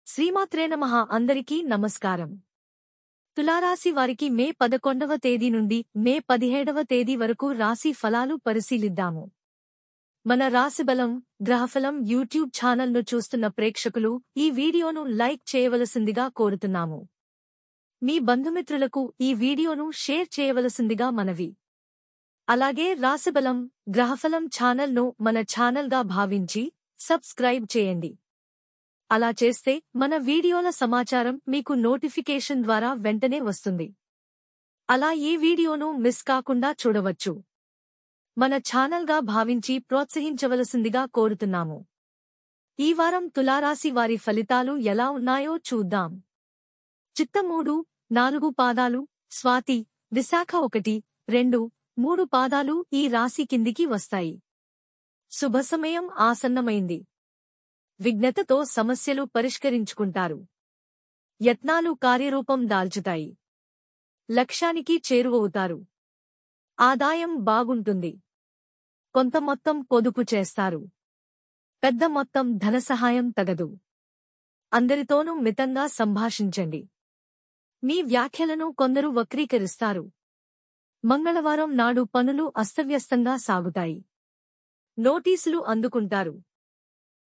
శ్రీమాత్రే నమః. అందరికీ నమస్కారం. తులారాశి వారికి మే 11వ తేదీ నుండి మే 17వ తేదీ వరకు రాశి ఫలాలు పరిశీలిద్దాము. మన రాశిబలం గ్రహఫలం యూట్యూబ్ ఛానల్ను చూస్తున్న ప్రేక్షకులు ఈ వీడియోను లైక్ చేయవలసిందిగా కోరుతున్నాము. మీ బంధుమిత్రులకు ఈ వీడియోను షేర్ చేయవలసిందిగా మనవి. అలాగే రాశిబలం గ్రహఫలం ఛానల్ను మన ఛానల్గా భావించి సబ్స్క్రైబ్ చేయండి. అలా చేస్తే మన వీడియోల సమాచారం మీకు నోటిఫికేషన్ ద్వారా వెంటనే వస్తుంది. అలా ఈ వీడియోను మిస్ కాకుండా చూడవచ్చు. మన ఛానల్గా భావించి ప్రోత్సహించవలసిందిగా కోరుతున్నాము. ఈ వారం తులారాశి వారి ఫలితాలు ఎలా ఉన్నాయో చూద్దాం. చిత్త 3, 4 పాదాలు, స్వాతి, విశాఖ 1, 2, 3 పాదాలు ఈ రాశి కిందికి వస్తాయి. శుభ సమయం ఆసన్నమైంది. విజ్ఞతతో సమస్యలు పరిష్కరించుకుంటారు. యత్నాలు కార్యరూపం దాల్చుతాయి. లక్ష్యానికి చేరువవుతారు. ఆదాయం బాగుంటుంది. కొంత మొత్తం పొదుపు చేస్తారు. పెద్ద మొత్తం ధనసహాయం తగదు. అందరితోనూ మితంగా సంభాషించండి. మీ వ్యాఖ్యలను కొందరు వక్రీకరిస్తారు. మంగళవారం నాడు పనులు అస్తవ్యస్తంగా సాగుతాయి. నోటీసులు అందుకుంటారు.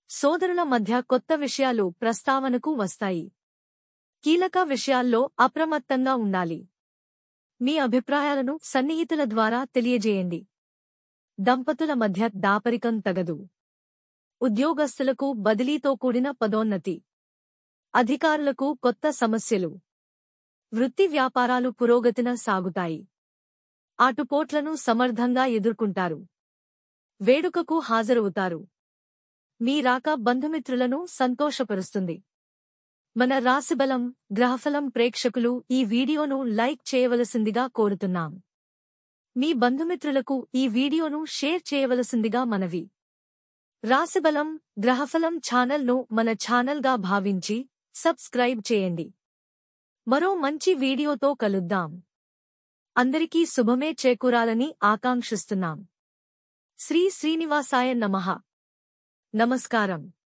సోదరుల మధ్య కొత్త విషయాలు ప్రస్తావనకు వస్తాయి. కీలక విషయాల్లో అప్రమత్తంగా ఉండాలి. మీ అభిప్రాయాలను సన్నిహితుల ద్వారా తెలియజేయండి. దంపతుల మధ్య దాపరికం తగదు. ఉద్యోగస్తులకు బదిలీతో కూడిన పదోన్నతి. అధికారులకు కొత్త సమస్యలు. వృత్తి వ్యాపారాలు పురోగతిన సాగుతాయి. ఆటుపోట్లను సమర్థంగా ఎదుర్కొంటారు. వేడుకకు హాజరవుతారు. మీ రాక బంధుమిత్రులను సంతోషపరుస్తుంది. మన రాశిబలం గ్రహఫలం ప్రేక్షకులు ఈ వీడియోను లైక్ చేయవలసిందిగా కోరుతున్నాం. మీ బంధుమిత్రులకు ఈ వీడియోను షేర్ చేయవలసిందిగా మనవి. రాశిబలం గ్రహఫలం ఛానల్ను మన ఛానల్గా భావించి సబ్స్క్రైబ్ చేయండి. మరో మంచి వీడియోతో కలుద్దాం. అందరికీ శుభమే చేకూరాలని ఆకాంక్షిస్తున్నాం. శ్రీ శ్రీనివాసాయ నమః. నమస్కారం.